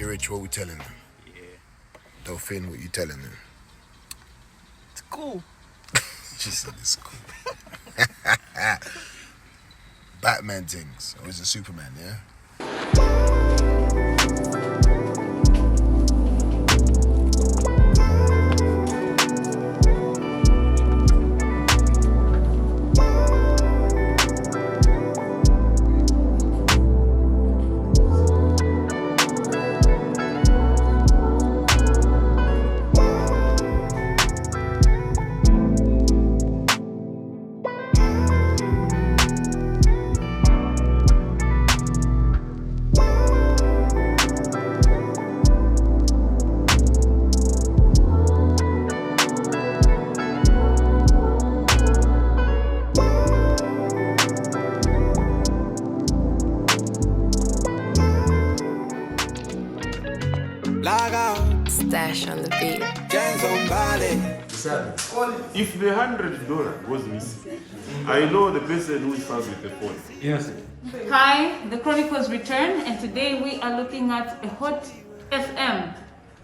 Chirich, what we telling them? Yeah. Dolphin, what you telling them? It's cool. She said it's cool. Batman things, or is it Superman, yeah? Stash on the beat. If the $100 was missing, I know the person who is found with the phone. Yes. Hi, the Chronicles return, and today we are looking at a hot FM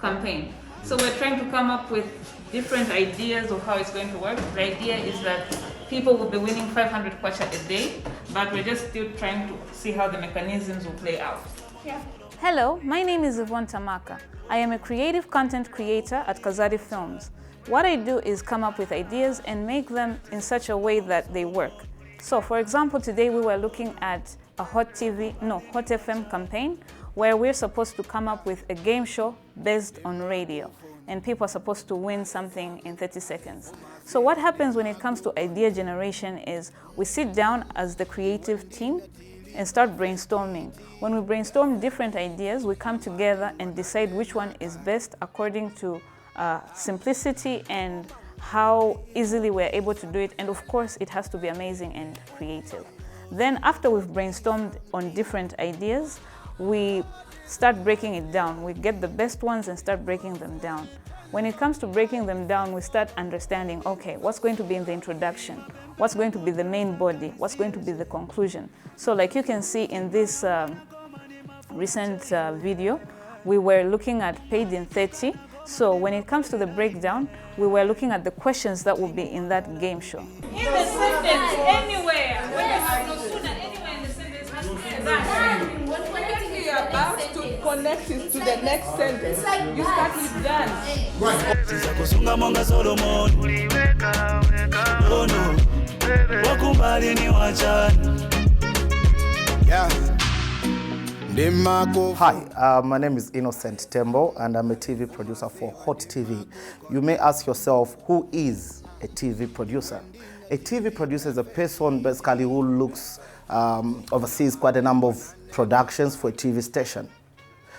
campaign. So we're trying to come up with different ideas of how it's going to work. The idea is that people will be winning 500 kwacha a day, but we're just still trying to see how the mechanisms will play out. Yeah. Hello, my name is Yvonne Tamaka. I am a creative content creator at Kazadi Films. What I do is come up with ideas and make them in such a way that they work. So for example, today we were looking at a hot FM campaign where we're supposed to come up with a game show based on radio, and people are supposed to win something in 30 seconds. So what happens when it comes to idea generation is we sit down as the creative team and start brainstorming. When we brainstorm different ideas, we come together and decide which one is best according to simplicity and how easily we're able to do it. And of course, it has to be amazing and creative. Then after we've brainstormed on different ideas, we start breaking it down. We get the best ones and start breaking them down. When it comes to breaking them down, we start understanding, okay, what's going to be in the introduction? What's going to be the main body? What's going to be the conclusion? So like you can see in this recent video, we were looking at paid in 30. So when it comes to the breakdown, we were looking at the questions that will be in that game show. In the sentence, anywhere. When you have no sooner, anywhere in the sentence has to be that. When you're about to connect it to the next sentence, you start with that. Hi, my name is Innocent Tembo and I'm a TV producer for Hot TV. You may ask yourself, who is a TV producer? A TV producer is a person basically who oversees quite a number of productions for a TV station.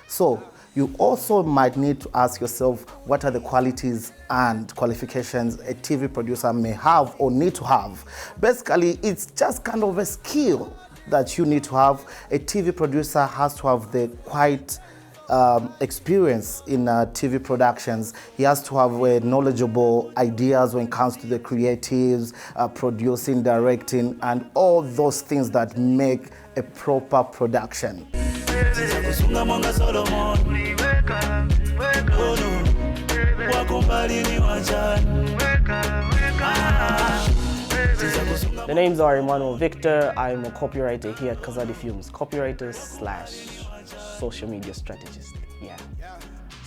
So you also might need to ask yourself, what are the qualities and qualifications a TV producer may have or need to have? Basically, it's just kind of a skill that you need to have. A TV producer has to have the quite experience in TV productions. He has to have knowledgeable ideas when it comes to the creatives, producing, directing, and all those things that make a proper production. The names are Emmanuel Victor. I'm a copywriter here at Kazadi Films, copywriter / social media strategist. Yeah.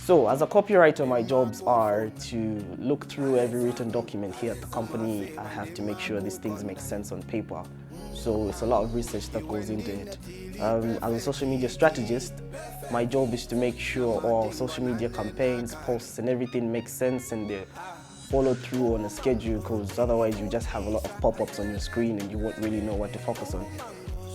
So as a copywriter, my jobs are to look through every written document here at the company. I have to make sure these things make sense on paper. So it's a lot of research that goes into it. As a social media strategist, my job is to make sure all social media campaigns, posts, and everything makes sense and they're followed through on a schedule, because otherwise you just have a lot of pop-ups on your screen and you won't really know what to focus on.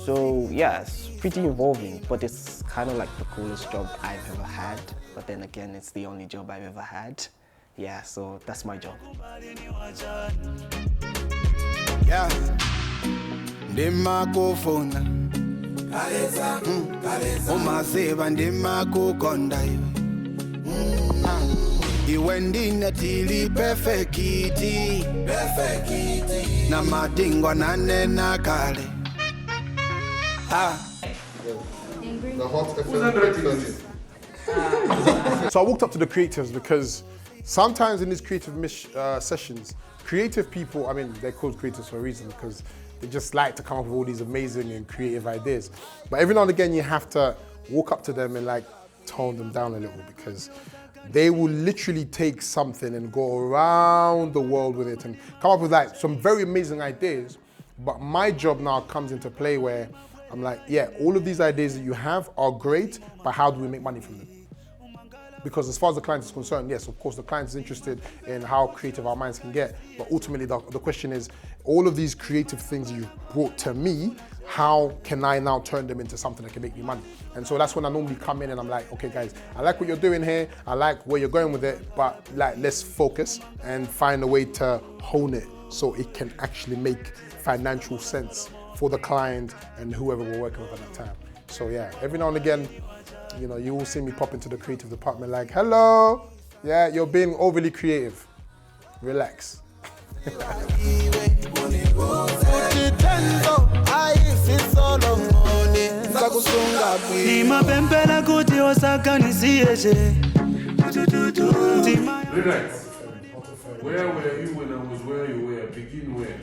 So yeah, it's pretty involving, but it's kind of like the coolest job I've ever had. But then again, it's the only job I've ever had. Yeah, so that's my job. Yeah. Iwendina tili perfekiti na madingo nane na kale. The hot FM. So I walked up to the creatives because sometimes in these creative sessions, creative people, I mean, they're called creatives for a reason because they just like to come up with all these amazing and creative ideas. But every now and again, you have to walk up to them and like tone them down a little because they will literally take something and go around the world with it and come up with like some very amazing ideas. But my job now comes into play where I'm like, yeah, all of these ideas that you have are great, but how do we make money from them? Because as far as the client is concerned, yes, of course, the client is interested in how creative our minds can get. But ultimately, the question is, all of these creative things you brought to me, how can I now turn them into something that can make me money? And so that's when I normally come in and I'm like, okay, guys, I like what you're doing here. I like where you're going with it, but like, let's focus and find a way to hone it so it can actually make financial sense for the client and whoever we're working with at that time. So yeah, every now and again, you know, you will see me pop into the creative department like, hello, yeah, you're being overly creative. Relax. Relax. Where were you when I was where you were? Begin where?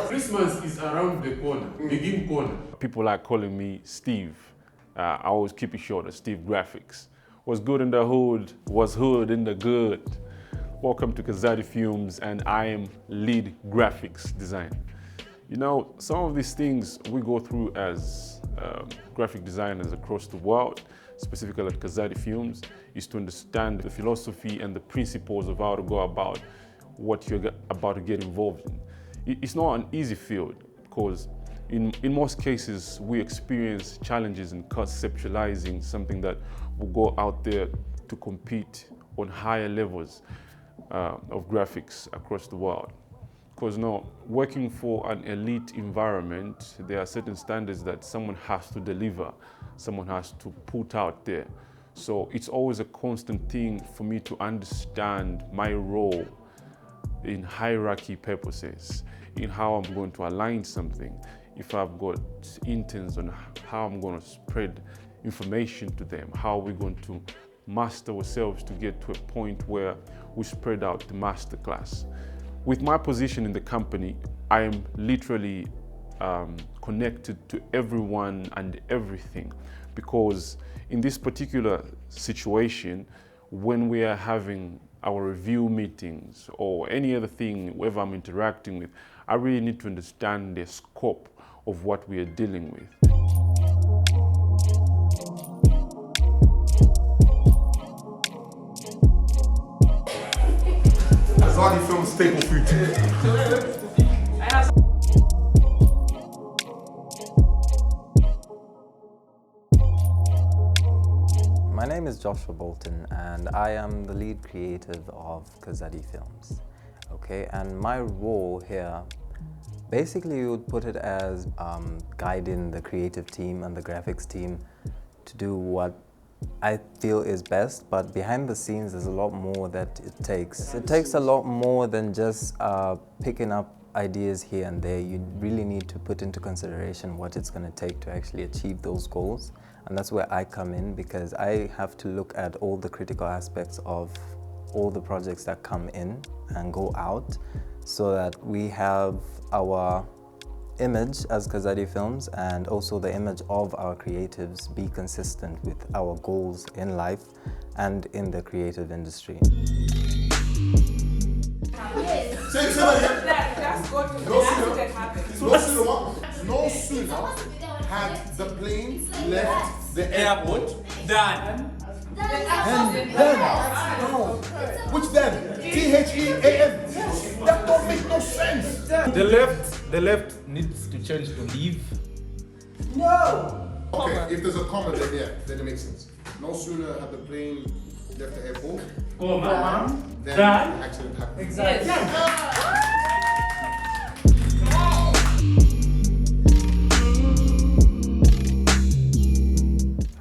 Christmas is around the corner. Begin corner. People like calling me Steve. I always keep it short of Steve Graphics. What's good in the hood, what's hood in the good. Welcome to Kazadi Films, and I am lead graphics designer. You know, some of these things we go through as graphic designers across the world, specifically at Kazadi Films, is to understand the philosophy and the principles of how to go about what you're about to get involved in. It's not an easy field because in most cases we experience challenges in conceptualizing something that will go out there to compete on higher levels of graphics across the world. Because now, working for an elite environment, there are certain standards that someone has to deliver, someone has to put out there. So it's always a constant thing for me to understand my role in hierarchy purposes, in how I'm going to align something, if I've got interns on how I'm going to spread information to them, how we're going to master ourselves to get to a point where we spread out the masterclass. With my position in the company, I am literally connected to everyone and everything, because in this particular situation, when we are having our review meetings or any other thing, whoever I'm interacting with, I really need to understand the scope of what we are dealing with. Kazadi Films staple food. My name is Joshua Bolton and I am the lead creative of Kazadi Films. Okay, and my role here, basically you would put it as guiding the creative team and the graphics team to do what I feel is best, but behind the scenes there's a lot more that it takes. It takes a lot more than just picking up ideas here and there. You really need to put into consideration what it's going to take to actually achieve those goals. And that's where I come in, because I have to look at all the critical aspects of all the projects that come in and go out, so that we have our image as Kazadi Films and also the image of our creatives be consistent with our goals in life and in the creative industry. No sooner had the plane left the airport than which then? T-H-E-A-N. That don't make no sense. The left needs to change to leave. No. Okay, if there's a comma then yeah, then it makes sense. No sooner had the plane left the airport, then the accident happened. Exactly.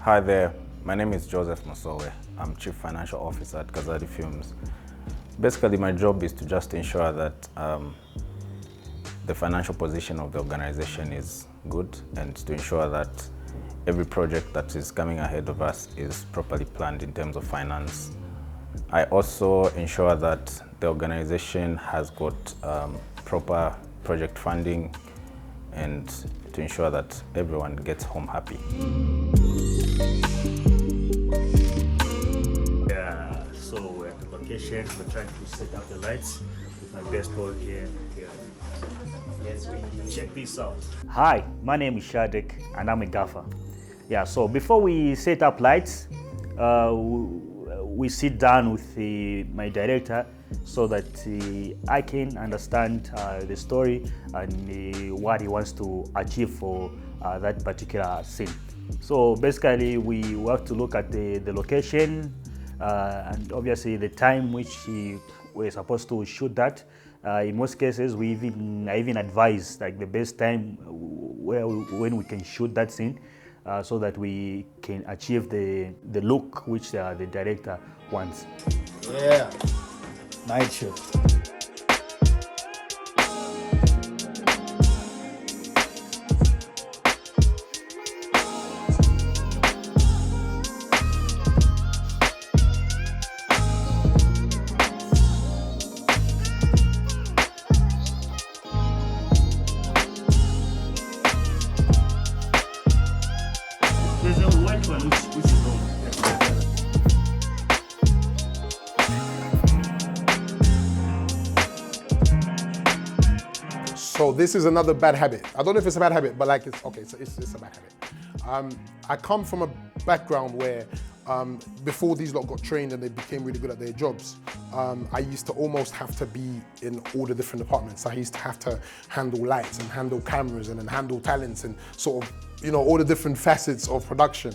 Hi there, my name is Joseph Masowe. I'm Chief Financial Officer at Kazadi Films. Basically, my job is to just ensure that the financial position of the organization is good and to ensure that every project that is coming ahead of us is properly planned in terms of finance. I also ensure that the organization has got proper project funding and to ensure that everyone gets home happy. Yeah, so we're at the location, we're trying to set up the lights with my best boy here. Yes, we check this out. Hi, my name is Shadek and I'm a gaffer. Yeah, so before we set up lights, we sit down with my director so that I can understand the story and what he wants to achieve for that particular scene. So basically we have to look at the location and obviously the time which we're supposed to shoot that. In most cases, I even advise like the best time when we can shoot that scene so that we can achieve the look which the director wants. Yeah, night shift. There's a white one which is on. So this is another bad habit. I don't know if it's a bad habit, but like it's okay. It's a bad habit. I come from a background where before these lot got trained and they became really good at their jobs, I used to almost have to be in all the different departments. I used to have to handle lights and handle cameras and then handle talents and sort of, you know, all the different facets of production.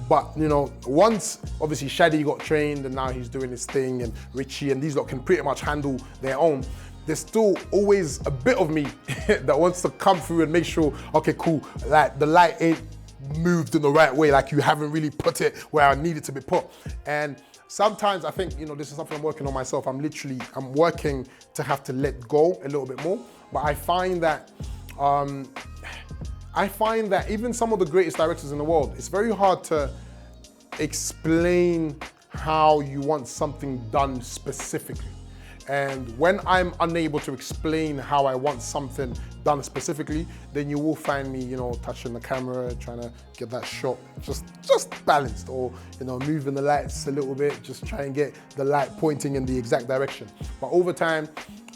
But, you know, once obviously Shadi got trained and now he's doing his thing and Richie and these lot can pretty much handle their own, there's still always a bit of me that wants to come through and make sure, okay, cool, like the light ain't moved in the right way, like you haven't really put it where I need it to be put. And sometimes I think, you know, this is something I'm working on myself. I'm working to have to let go a little bit more. But I find that even some of the greatest directors in the world, it's very hard to explain how you want something done specifically. And when I'm unable to explain how I want something done specifically, then you will find me, you know, touching the camera, trying to get that shot just balanced, or, you know, moving the lights a little bit, just try and get the light pointing in the exact direction. But over time,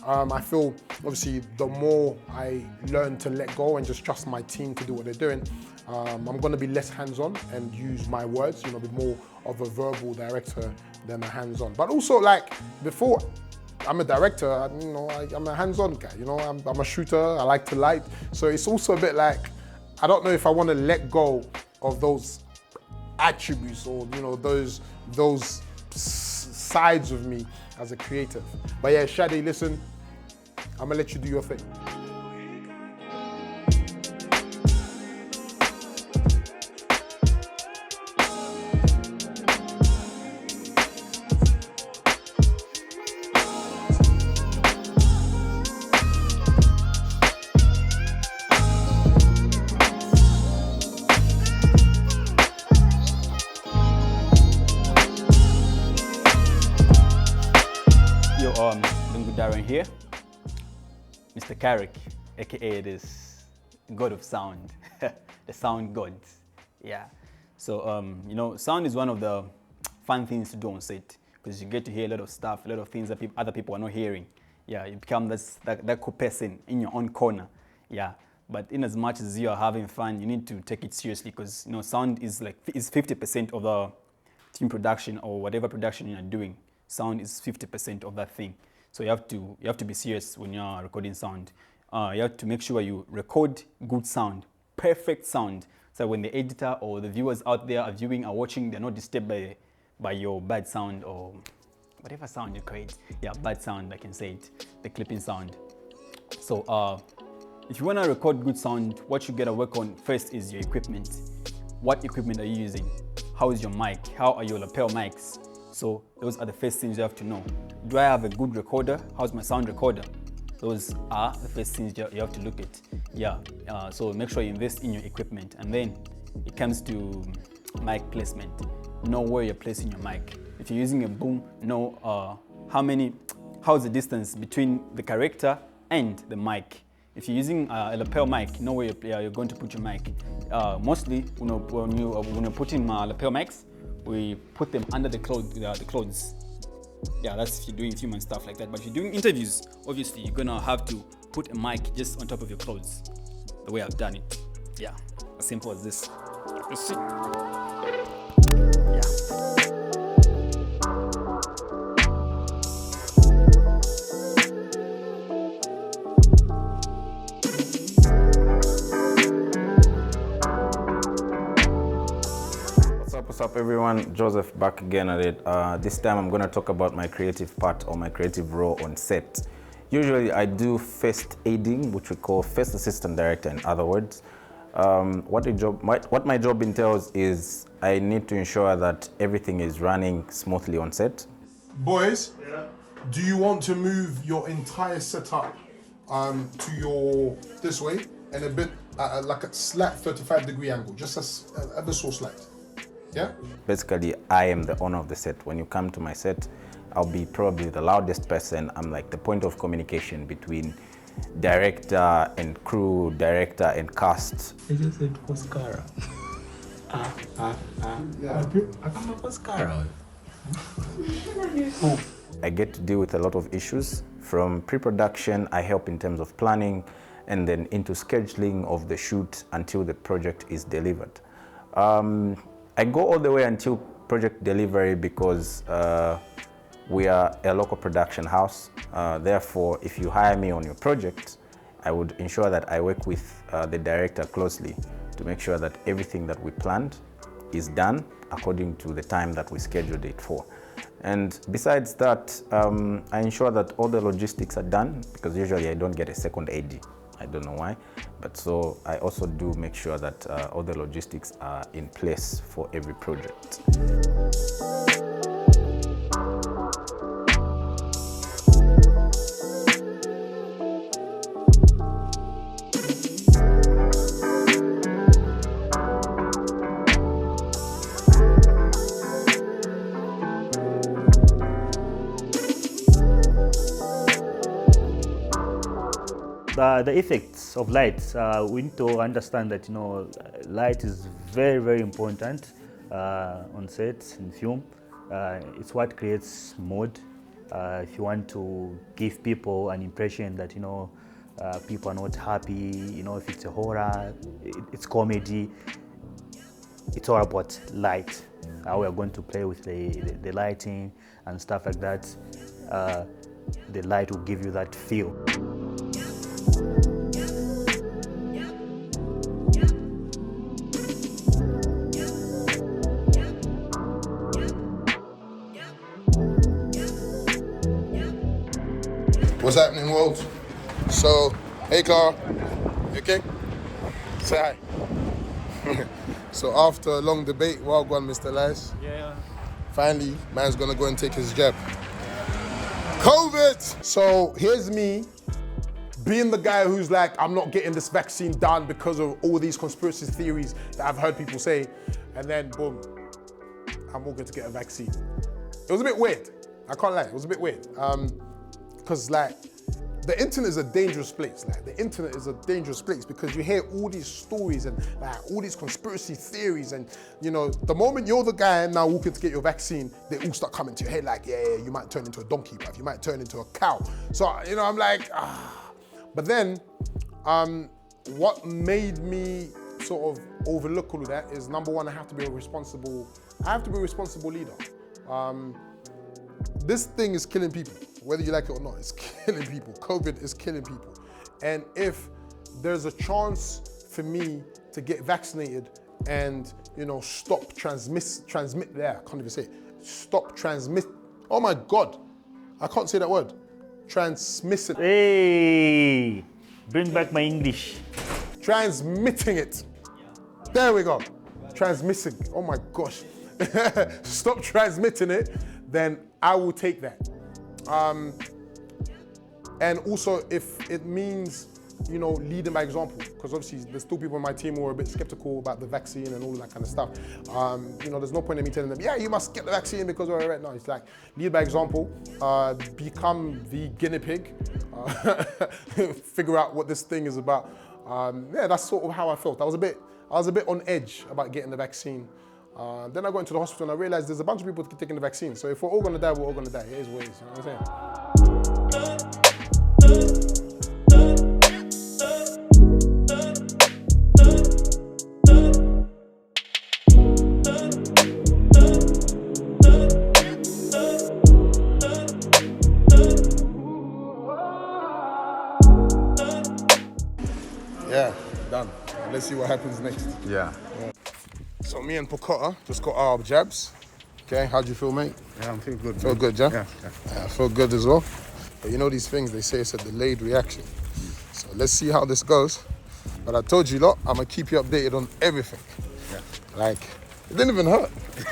I feel obviously the more I learn to let go and just trust my team to do what they're doing, I'm going to be less hands-on and use my words, you know, be more of a verbal director than a hands-on. But also, like, before I'm a director, you know, I'm a hands-on guy, you know, I'm a shooter, I like to light. So it's also a bit like, I don't know if I want to let go of those attributes or, you know, those sides of me as a creative. But yeah, Shadi, listen, I'm gonna let you do your thing. Darren here, Mr. Carrick, aka this god of sound, the sound god. Yeah. So you know, sound is one of the fun things to do on set because you get to hear a lot of stuff, a lot of things that other people are not hearing. Yeah, you become that cool person in your own corner. Yeah. But in as much as you are having fun, you need to take it seriously because, you know, sound is 50% of the team production or whatever production you're doing. Sound is 50% of that thing. So you have to be serious when you're recording sound. You have to make sure you record good sound, perfect sound, so when the editor or the viewers out there are watching, they're not disturbed by your bad sound or whatever sound you create. Yeah, bad sound, I can say it, the clipping sound. So if you want to record good sound, what you gotta work on first is your equipment. What equipment are you using? How is your mic? How are your lapel mics? So those are the first things you have to know. Do I have a good recorder? How's my sound recorder? Those are the first things you have to look at. Yeah, so make sure you invest in your equipment. And then it comes to mic placement. Know where you're placing your mic. If you're using a boom, know how's the distance between the character and the mic. If you're using a lapel mic, know where you're going to put your mic. Mostly, when you're putting lapel mics, we put them under the clothes. Yeah, that's if you're doing film and stuff like that. But if you're doing interviews, obviously you're gonna have to put a mic just on top of your clothes. The way I've done it. Yeah, as simple as this. You see? What's up everyone, Joseph back again at it. This time I'm going to talk about my creative part or my creative role on set. Usually I do first aiding, which we call first assistant director in other words. What my job entails is I need to ensure that everything is running smoothly on set. Boys, do you want to move your entire setup to your, this way, and a bit, like a slight 35-degree angle, just ever so slight? Yeah? Basically, I am the owner of the set. When you come to my set, I'll be probably the loudest person. I'm like the point of communication between director and crew, director and cast. I just said Oscara. I get to deal with a lot of issues. From pre-production, I help in terms of planning, and then into scheduling of the shoot until the project is delivered. I go all the way until project delivery because we are a local production house. Therefore, if you hire me on your project, I would ensure that I work with the director closely to make sure that everything that we planned is done according to the time that we scheduled it for. And besides that, I ensure that all the logistics are done because usually I don't get a second AD. I don't know why, but so I also do make sure that all the logistics are in place for every project. The effects of light, we need to understand that light is very, very important on set in film. It's what creates mood. If you want to give people an impression that people are not happy, if it's a horror, it's comedy, it's all about light. How we are going to play with the lighting and stuff like that. The light will give you that feel. What's happening, world? So, hey Clara, you okay? Say hi. So after a long debate, well gone, Mr. Lice. Yeah. Finally, man's gonna go and take his jab. COVID! So here's me being the guy who's like, I'm not getting this vaccine done because of all these conspiracy theories that I've heard people say, and then boom, I'm all good to get a vaccine. It was a bit weird, I can't lie, it was a bit weird. Because like, the internet is a dangerous place. Like, the internet is a dangerous place because you hear all these stories and like all these conspiracy theories, and the moment you're the guy now walking to get your vaccine, they all start coming to your head like, yeah, you might turn into a donkey, bruv. You might turn into a cow. So, I'm like, But then, what made me sort of overlook all of that is, number one, I have to be a responsible leader. This thing is killing people, whether you like it or not. It's killing people. COVID is killing people. And if there's a chance for me to get vaccinated and, stop transmit there, I can't even say it. Stop transmit, oh my God, I can't say that word. Transmission. Hey, bring back my English. Transmitting it. There we go. Transmitting, oh my gosh. Stop transmitting it, then I will take that. And also if it means, you know, leading by example, because obviously there's still people in my team who are a bit skeptical about the vaccine and all that kind of stuff. You know, there's no point in me telling them, yeah, you must get the vaccine because we're right now. It's like, lead by example, become the guinea pig, figure out what this thing is about. Yeah, that's sort of how I felt. I was a bit on edge about getting the vaccine. Then I got into the hospital and I realized there's a bunch of people taking the vaccine. So if we're all gonna die, we're all gonna die. It is what it is, you know what I'm saying? Yeah, done. Let's see what happens next. Yeah. So me and Pokota just got our jabs. Okay, how do you feel, mate? Yeah, I'm feeling good. Feel good, yeah? Yeah. I feel good as well. But you know these things, they say it's a delayed reaction. So let's see how this goes. But I told you lot, I'm gonna keep you updated on everything. Yeah. Like, it didn't even hurt.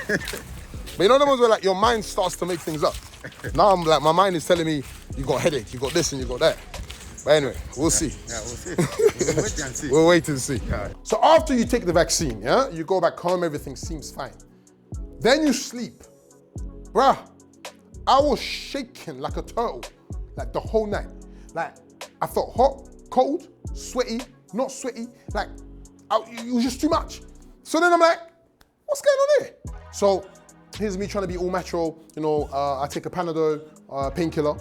But you know the ones where like your mind starts to make things up. Now I'm like, my mind is telling me, you got a headache, you got this and you got that. But anyway, we'll see. Yeah, we'll see. We'll wait and see. We'll wait and see. Yeah. So after you take the vaccine, yeah, you go back home, everything seems fine. Then you sleep. Bruh, I was shaking like a turtle, like the whole night. Like, I felt hot, cold, sweaty, not sweaty, like, it was just too much. So then I'm like, what's going on here? So here's me trying to be all macho, you know, I take a Panadol painkiller,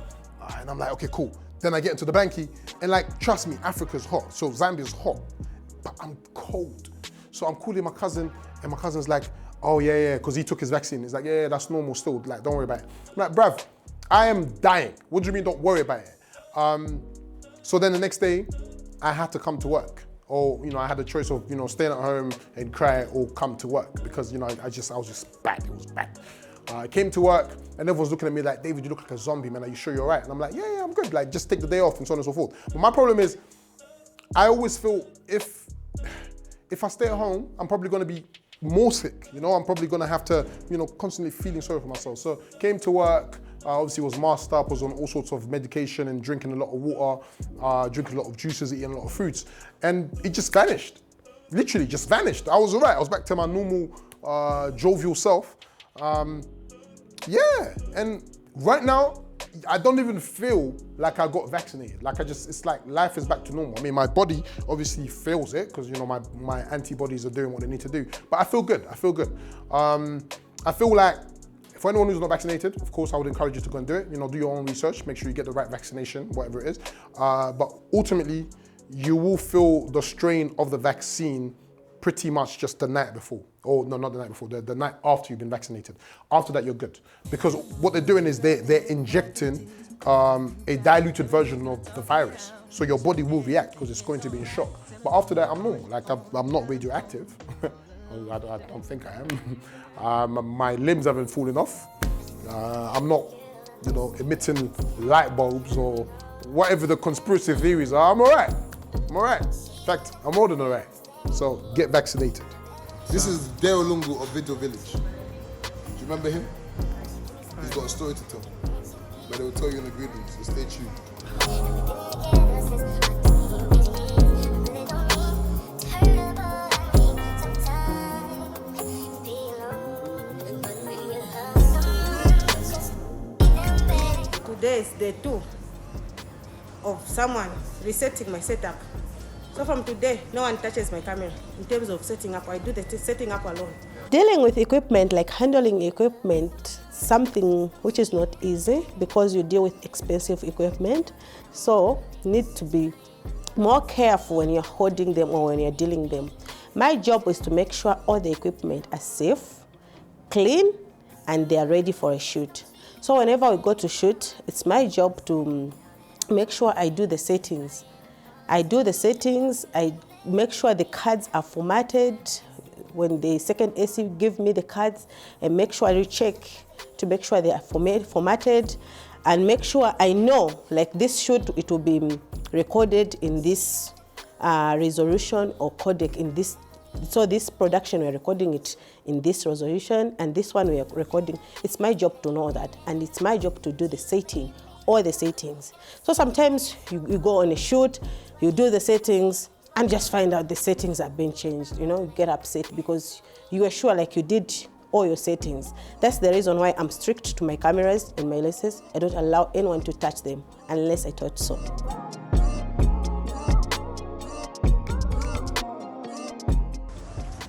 and I'm like, okay, cool. Then I get into the banky, and like, trust me, Africa's hot, so Zambia's hot, but I'm cold. So I'm calling my cousin, and my cousin's like, oh yeah, because he took his vaccine. He's like, yeah, that's normal still, like, don't worry about it. I'm like, bruv, I am dying. What do you mean don't worry about it? So then the next day, I had to come to work. Or, you know, I had a choice of, you know, staying at home and cry or come to work because, you know, I was just bad, it was bad. I came to work and everyone's looking at me like, David, you look like a zombie, man. Are you sure you're right? And I'm like, yeah, I'm good. Like, just take the day off and so on and so forth. But my problem is, I always feel if I stay at home, I'm probably gonna be more sick. You know, I'm probably gonna have to, you know, constantly feeling sorry for myself. So came to work, obviously was masked up, was on all sorts of medication and drinking a lot of water, drinking a lot of juices, eating a lot of fruits. And it just vanished. Literally just vanished. I was all right. I was back to my normal jovial self. Yeah, and right now, I don't even feel like I got vaccinated. Like it's like life is back to normal. I mean, my body obviously feels it because, you know, my antibodies are doing what they need to do. But I feel good, I feel good. I feel like, for anyone who's not vaccinated, of course, I would encourage you to go and do it. You know, do your own research, make sure you get the right vaccination, whatever it is. But ultimately, you will feel the strain of the vaccine pretty much just the night before. Or no, not the night before, the night after you've been vaccinated. After that, you're good. Because what they're doing is they're injecting a diluted version of the virus. So your body will react because it's going to be in shock. But after that, I'm normal. Like, I'm not radioactive. I don't think I am. My limbs haven't fallen off. I'm not, you know, emitting light bulbs or whatever the conspiracy theories are. I'm all right. I'm all right. In fact, I'm more than all right. So get vaccinated. This is Deo Lungu of Video Village. Do you remember him? He's got a story to tell. But they will tell you in the good news, so stay tuned. Today is day 2 of someone resetting my setup. So from today, no one touches my camera. In terms of setting up, I do the setting up alone. Dealing with equipment, like handling equipment, something which is not easy because you deal with expensive equipment. So you need to be more careful when you're holding them or when you're dealing them. My job is to make sure all the equipment are safe, clean, and they are ready for a shoot. So whenever we go to shoot, it's my job to make sure I do the settings. I make sure the cards are formatted. When the second AC give me the cards, and make sure I recheck to make sure they are formatted, and make sure I know, like this shoot, it will be recorded in this resolution or codec in this. So this production, we're recording it in this resolution, and this one we are recording. It's my job to know that, and it's my job to do the setting all the settings. So sometimes you go on a shoot, you do the settings, and just find out the settings have been changed. You know, you get upset because you were sure like you did all your settings. That's the reason why I'm strict to my cameras and my lenses. I don't allow anyone to touch them unless I touch so.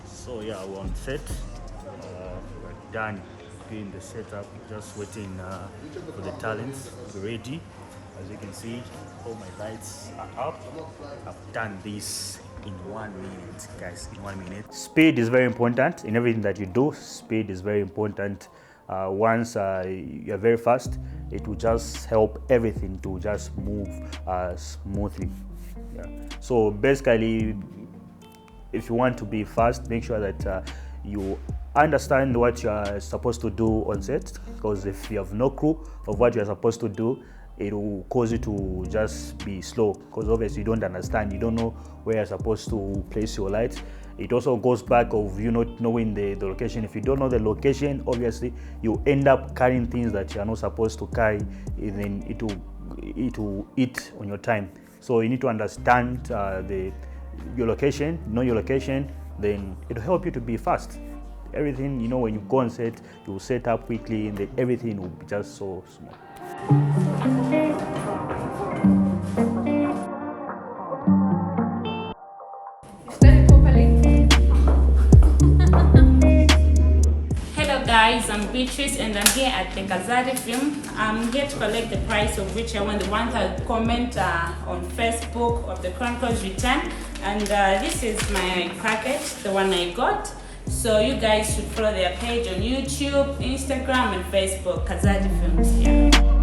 So yeah, we're on set. We're done doing the setup. Just waiting for the talents to be ready. As you can see, all my lights are up. I've done this in 1 minute, guys, in 1 minute. Speed is very important in everything that you do. Speed is very important. Once you're very fast, it will just help everything to just move smoothly. Yeah. So basically, if you want to be fast, make sure that you understand what you are supposed to do on set, because if you have no clue of what you are supposed to do, it will cause you to just be slow, because obviously you don't understand, you don't know where you're supposed to place your lights. It also goes back of you not knowing the location. If you don't know the location, obviously you end up carrying things that you are not supposed to carry, and then it will eat on your time. So you need to understand your location, know your location, then it'll help you to be fast. Everything, you know, when you go on set, you will set up quickly, and then everything will be just so smooth. Hello guys, I'm Beatrice and I'm here at the Kazadi Film. I'm here to collect the price of whichever the one that comment on Facebook of the Chronicles Return. And this is my package, the one I got. So you guys should follow their page on YouTube, Instagram and Facebook, Kazadi Films here.